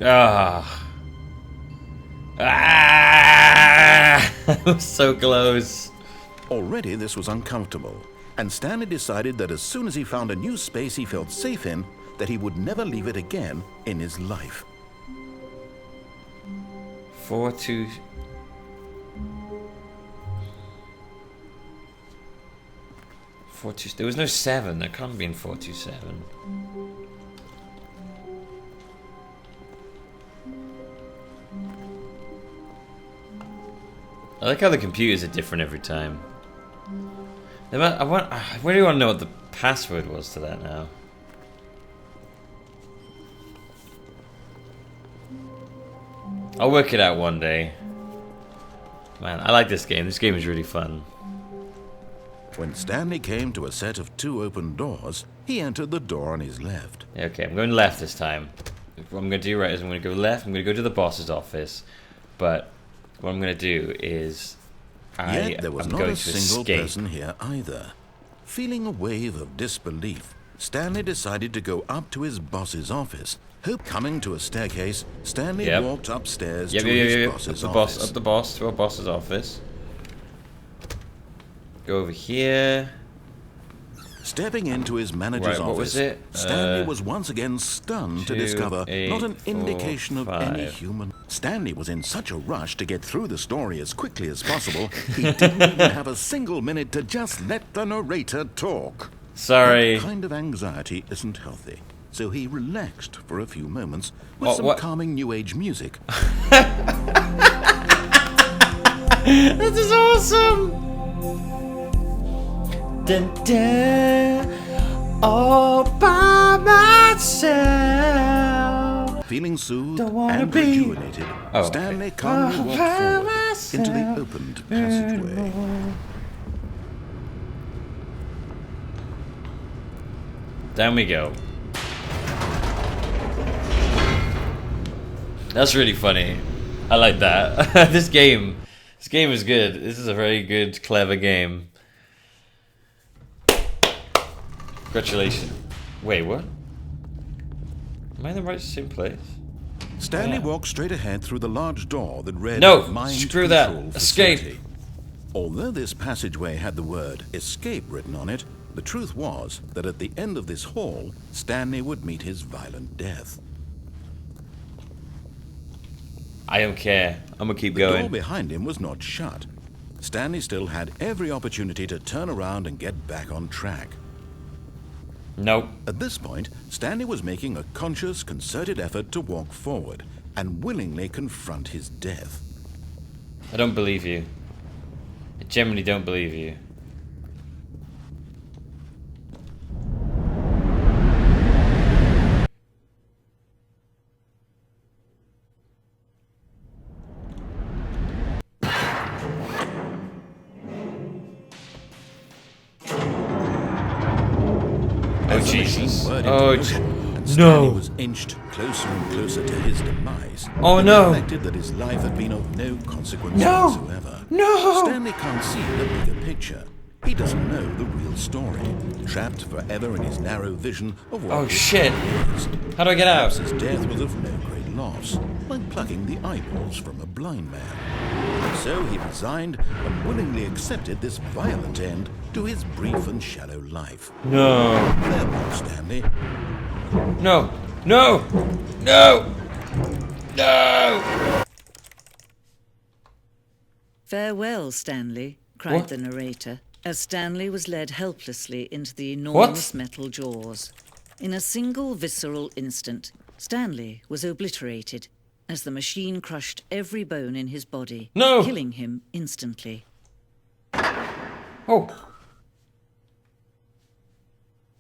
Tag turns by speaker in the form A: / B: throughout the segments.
A: Ah. Ah! I was so close.
B: Already this was uncomfortable, and Stanley decided that as soon as he found a new space he felt safe in, that he would never leave it again in his life.
A: 4-2. There was no 7. There can't be in 427. I like how the computers are different every time. I really want to know what the password was to that now. I'll work it out one day. Man, I like this game. This game is really fun.
B: When Stanley came to a set of 2 open doors, he entered the door on his left.
A: Okay, I'm going left this time. What I'm going to do right is I'm going to go left. I'm going to go to the boss's office. But what I'm going to do is
B: Yet there was
A: I'm
B: not
A: going
B: a
A: to
B: single
A: escape.
B: person here either. Feeling a wave of disbelief, Stanley decided to go up to his boss's office. Coming to a staircase, Stanley walked upstairs to his boss's office.
A: Up the boss to our boss's office. Go over here.
B: Stepping into his manager's
A: What was
B: office,
A: it?
B: Stanley was once again stunned to
A: 2,
B: discover
A: 8,
B: not an
A: 4,
B: indication of any
A: 5.
B: human. Stanley was in such a rush to get through the story as quickly as possible, he didn't even have a single minute to just let the narrator talk.
A: Sorry.
B: That kind of anxiety isn't healthy, so he relaxed for a few moments with some calming New Age music.
A: This is awesome! Dun, dun, all by myself.
B: Feeling soothed and rejuvenated, Stanley calmly walked forward into the opened passageway.
A: Down we go. That's really funny. I like that. This game is good. This is a very good, clever game. Congratulations. Wait, what? Am I in the right same place?
B: Stanley walked straight ahead through the large door that read
A: No!
B: Mind
A: Screw that!
B: Control
A: Escape!
B: Facility. Although this passageway had the word escape written on it, the truth was that at the end of this hall, Stanley would meet his violent death.
A: I don't care. I'm gonna keep
B: The
A: going.
B: door behind him was not shut. Stanley still had every opportunity to turn around and get back on track.
A: Nope.
B: At this point, Stanley was making a conscious, concerted effort to walk forward and willingly confront his death.
A: I don't believe you. I genuinely don't believe you. Oh Jesus! Oh
B: Stanley was inched closer and closer to his demise.
A: Oh
B: He
A: no!
B: reflected that his life had been of no consequence
A: No!
B: whatsoever.
A: No!
B: Stanley can't see the bigger picture. He doesn't know the real story. Trapped forever in his narrow vision of what
A: Oh shit! How do I get out?
B: Perhaps his death was of no great loss, like plucking the eyeballs from a blind man. And so he resigned and willingly accepted this violent end to his brief and shallow life.
A: No!
B: Farewell, Stanley.
A: No! No! No! No!
C: Farewell, Stanley, cried the narrator, as Stanley was led helplessly into the enormous metal jaws. In a single visceral instant, Stanley was obliterated as the machine crushed every bone in his body, killing him instantly.
A: Oh.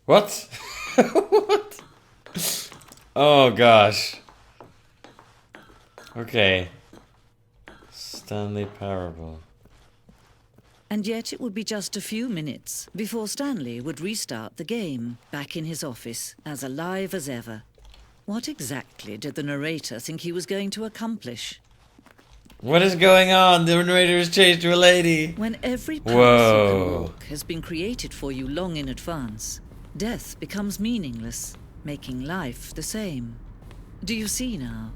A: What? What? Oh gosh. Okay. Stanley Parable.
C: And yet it would be just a few minutes before Stanley would restart the game, back in his office, as alive as ever. What exactly did the narrator think he was going to accomplish?
A: What is going on? The narrator has changed to a lady.
C: When every path you can walk has been created for you long in advance, death becomes meaningless, making life the same. Do you see now?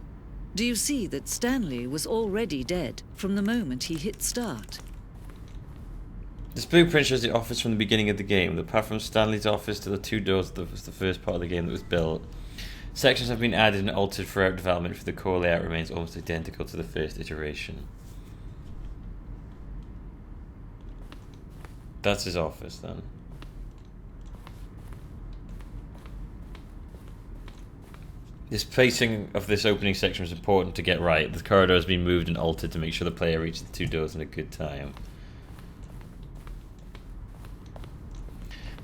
C: Do you see that Stanley was already dead from the moment he hit start?
A: This blueprint shows the office from the beginning of the game. The path from Stanley's office to the two doors was the first part of the game that was built. Sections have been added and altered throughout development, for the core layout remains almost identical to the first iteration. That's his office then. This placing of this opening section was important to get right. The corridor has been moved and altered to make sure the player reaches the two doors in a good time.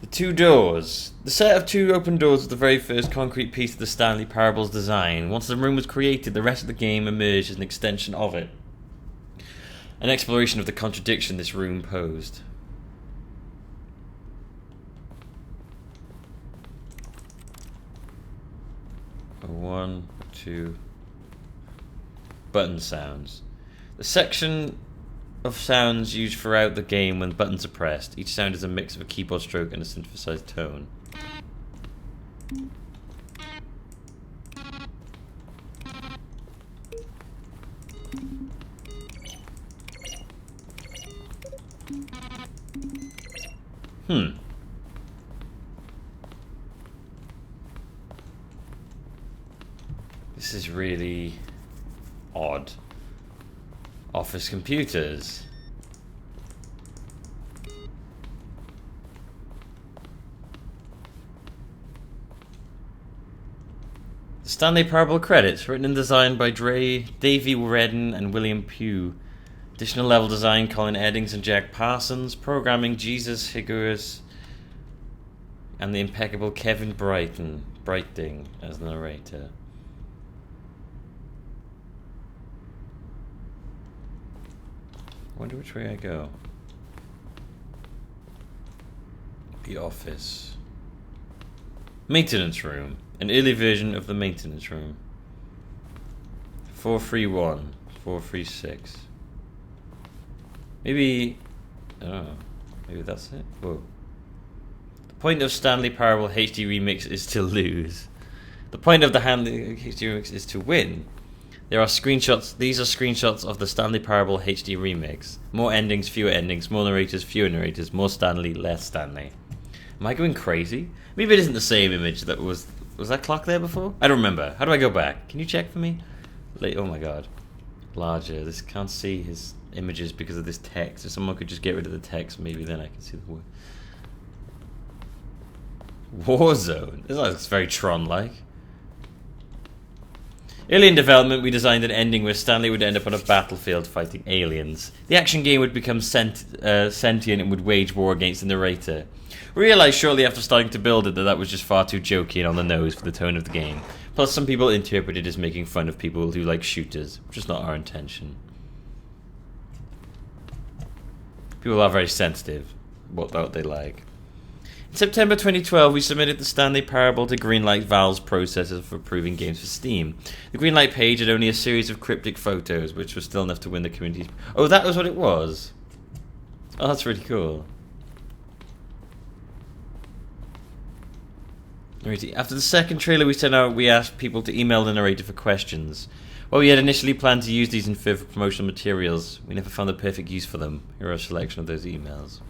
A: The two doors. The set of two open doors was the very first concrete piece of the Stanley Parable's design. Once the room was created, the rest of the game emerged as an extension of it. An exploration of the contradiction this room posed. One, two. Button sounds. The section of sounds used throughout the game when buttons are pressed. Each sound is a mix of a keyboard stroke and a synthesized tone. This is really odd. Office computers. The Stanley Parable credits, written and designed by Davey Redden and William Pugh. Additional level design, Colin Eddings and Jack Parsons. Programming, Jesus Higueras and the impeccable Kevin Brighting as the narrator. I wonder which way I go. The office. Maintenance room. An early version of the maintenance room. 431. 436. Maybe... I don't know. Maybe that's it? Whoa. The point of Stanley Parable HD Remix is to lose. The point of the HD Remix is to win. There are screenshots. These are screenshots of the Stanley Parable HD remix. More endings, fewer endings. More narrators, fewer narrators. More Stanley, less Stanley. Am I going crazy? Maybe it isn't the same image that was that clock there before? I don't remember. How do I go back? Can you check for me? Oh my god. Larger. This can't see his images because of this text. If someone could just get rid of the text, maybe then I can see the word. Warzone. This looks very Tron-like. Early in development, we designed an ending where Stanley would end up on a battlefield fighting aliens. The action game would become sentient and would wage war against the narrator. We realised shortly after starting to build it that was just far too jokey and on the nose for the tone of the game. Plus, some people interpreted it as making fun of people who like shooters, which is not our intention. People are very sensitive about what they like. In September 2012, we submitted the Stanley Parable to Greenlight Valve's processor for approving games for Steam. The Greenlight page had only a series of cryptic photos, which was still enough to win the community's... Oh, that was what it was? Oh, that's really cool. After the second trailer we sent out, we asked people to email the narrator for questions. While we had initially planned to use these in further promotional materials, we never found the perfect use for them. Here are a selection of those emails.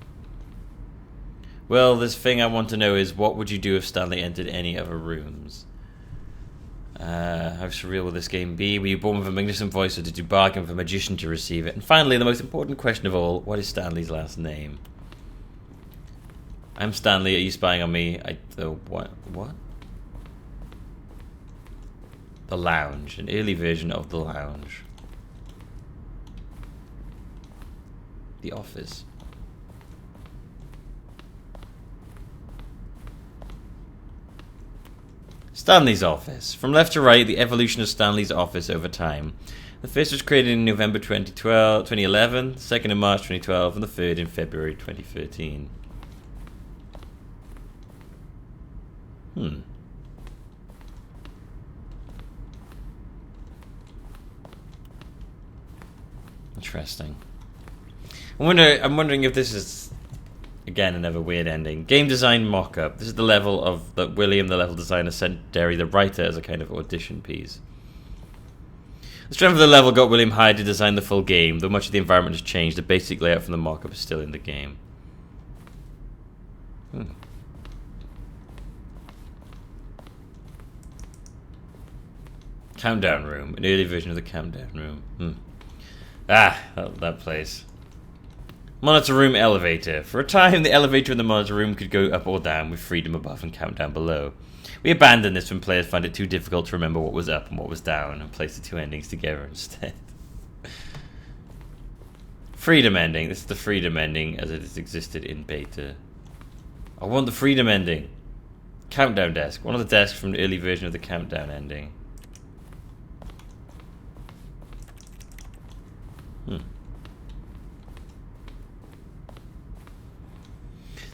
A: Well, this thing I want to know is, what would you do if Stanley entered any other rooms? How surreal will this game be? Were you born with a magnificent voice, or did you bargain with a magician to receive it? And finally, the most important question of all, what is Stanley's last name? I'm Stanley, are you spying on me? What? The Lounge, an early version of The Lounge. The Office. Stanley's Office. From left to right, the evolution of Stanley's Office over time. The first was created in November 2011, the second in March 2012, and the third in February 2013. Interesting. I'm wondering if this is, again, another weird ending. Game design mock-up. This is the level of that William, the level designer, sent Derry, the writer, as a kind of audition piece. The strength of the level got William Hyde to design the full game. Though much of the environment has changed, the basic layout from the mock-up is still in the game. Countdown room. An early version of the countdown room. That place. Monitor room elevator. For a time, the elevator in the monitor room could go up or down with freedom above and countdown below. We abandoned this when players found it too difficult to remember what was up and what was down, and placed the two endings together instead. Freedom ending. This is the freedom ending as it has existed in beta. I want the freedom ending. Countdown desk. One of the desks from the early version of the countdown ending.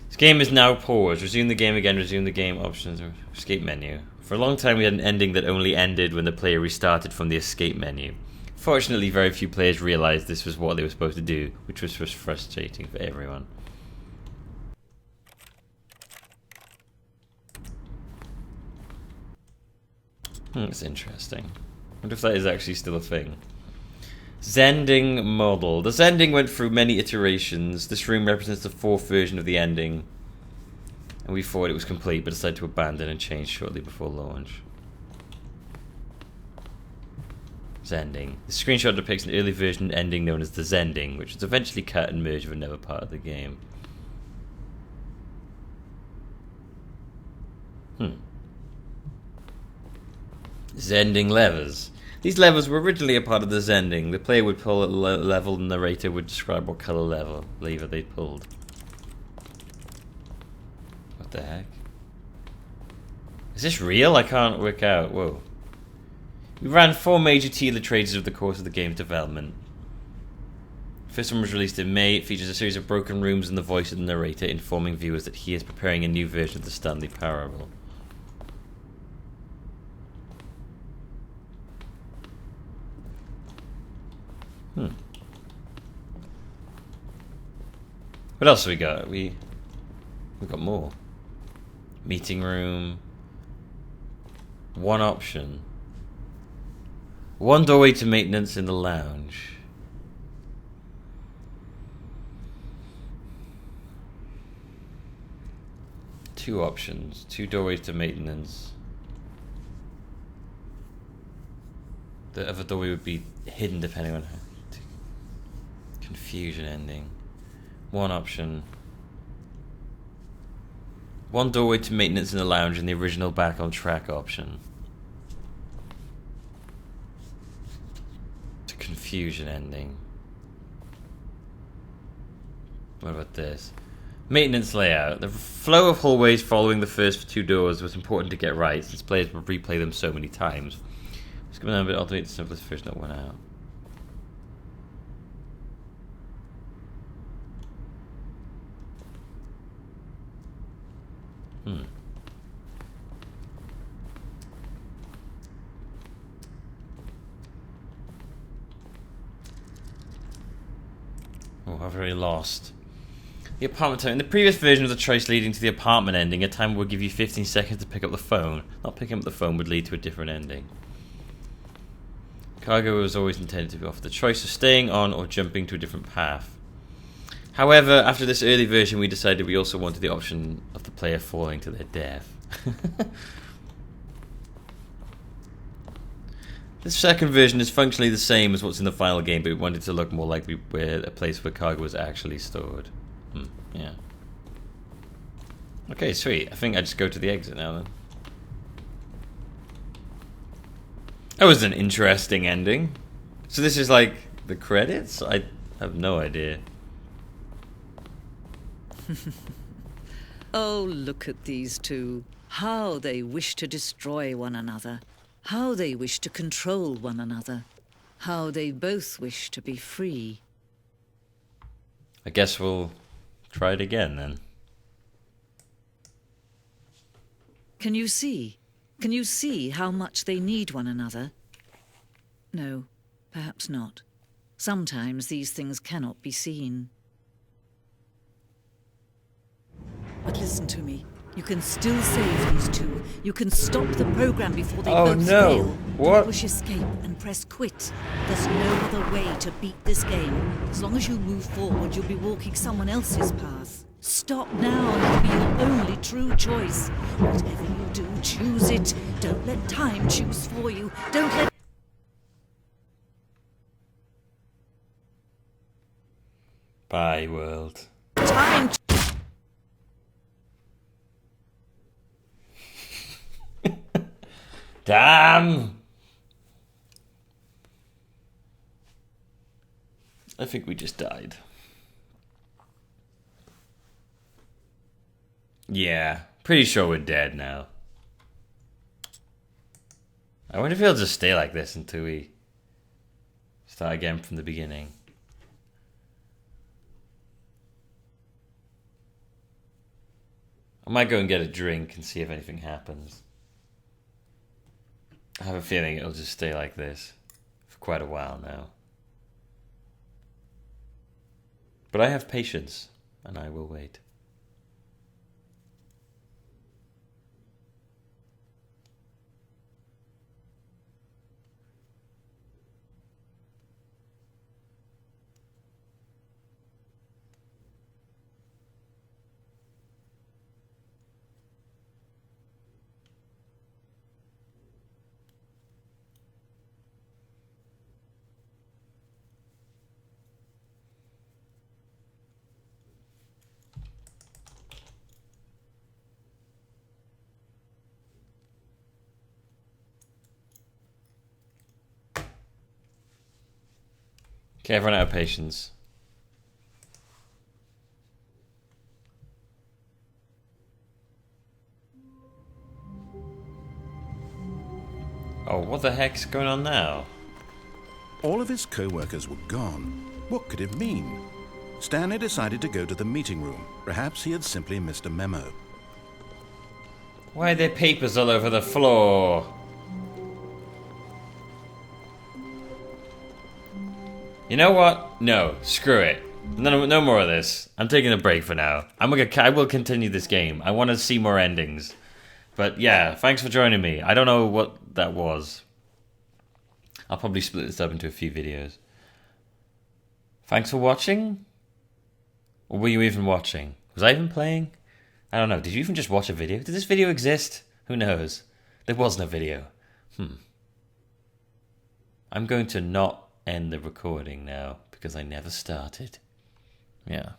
A: This game is now paused. Resume the game again. Resume the game options or escape menu. For a long time we had an ending that only ended when the player restarted from the escape menu. Fortunately, very few players realized this was what they were supposed to do, which was frustrating for everyone. That's interesting. I wonder if that is actually still a thing. Zending model. The Zending went through many iterations. This room represents the fourth version of the ending, and we thought it was complete, but decided to abandon and change shortly before launch. Zending. The screenshot depicts an early version ending known as the Zending, which was eventually cut and merged with another part of the game. Zending levers. These levers were originally a part of the Zending. The player would pull a level and the narrator would describe what color lever they pulled. What the heck? Is this real? I can't work out. Whoa. We ran 4 major tier trades over the course of the game's development. The first one was released in May. It features a series of broken rooms and the voice of the narrator informing viewers that he is preparing a new version of the Stanley Parable. What else have we got? We've got more. Meeting room. One option. One doorway to maintenance in the lounge. Two options. 2 doorways to maintenance. The other doorway would be hidden depending on how. Confusion ending. One option. One doorway to maintenance in the lounge and the original back on track option. To confusion ending. What about this? Maintenance layout. The flow of hallways following the first 2 doors was important to get right, since players would replay them so many times. Let's go down a bit, alternate the simplest version that went out. Oh, I've already lost. The apartment time. In the previous version of the choice leading to the apartment ending, a timer would give you 15 seconds to pick up the phone. Not picking up the phone would lead to a different ending. Cargo was always intended to be offered the choice of staying on or jumping to a different path. However, after this early version, we decided we also wanted the option of the player falling to their death. This second version is functionally the same as what's in the final game, but we wanted it to look more like we were a place where cargo was actually stored. Yeah. Okay, sweet. I think I just go to the exit now then. That was an interesting ending. So this is like the credits? I have no idea.
C: Oh, look at these two. How they wish to destroy one another. How they wish to control one another. How they both wish to be free.
A: I guess we'll try it again then.
C: Can you see? Can you see how much they need one another? No, perhaps not. Sometimes these things cannot be seen. But listen to me. You can still save these two. You can stop the program before they both
A: no.
C: fail.
A: What?
C: Push escape and press quit. There's no other way to beat this game. As long as you move forward, you'll be walking someone else's path. Stop now and it'll be your only true choice. Whatever you do, choose it. Don't let time choose for you. Don't let...
A: Bye, world.
C: Time...
A: Damn! I think we just died. Yeah, pretty sure we're dead now. I wonder if it'll just stay like this until we start again from the beginning. I might go and get a drink and see if anything happens. I have a feeling it'll just stay like this for quite a while now. But I have patience, and I will wait. Okay, I've run out of patience. Oh, what the heck's going on now?
B: All of his co-workers were gone. What could it mean? Stanley decided to go to the meeting room. Perhaps he had simply missed a memo.
A: Why are there papers all over the floor? You know what? No, screw it. No more of this. I'm taking a break for now. I will continue this game. I want to see more endings. But yeah, thanks for joining me. I don't know what that was. I'll probably split this up into a few videos. Thanks for watching? Or were you even watching? Was I even playing? I don't know. Did you even just watch a video? Did this video exist? Who knows? There was no video. I'm going to not end the recording now because I never started. Yeah.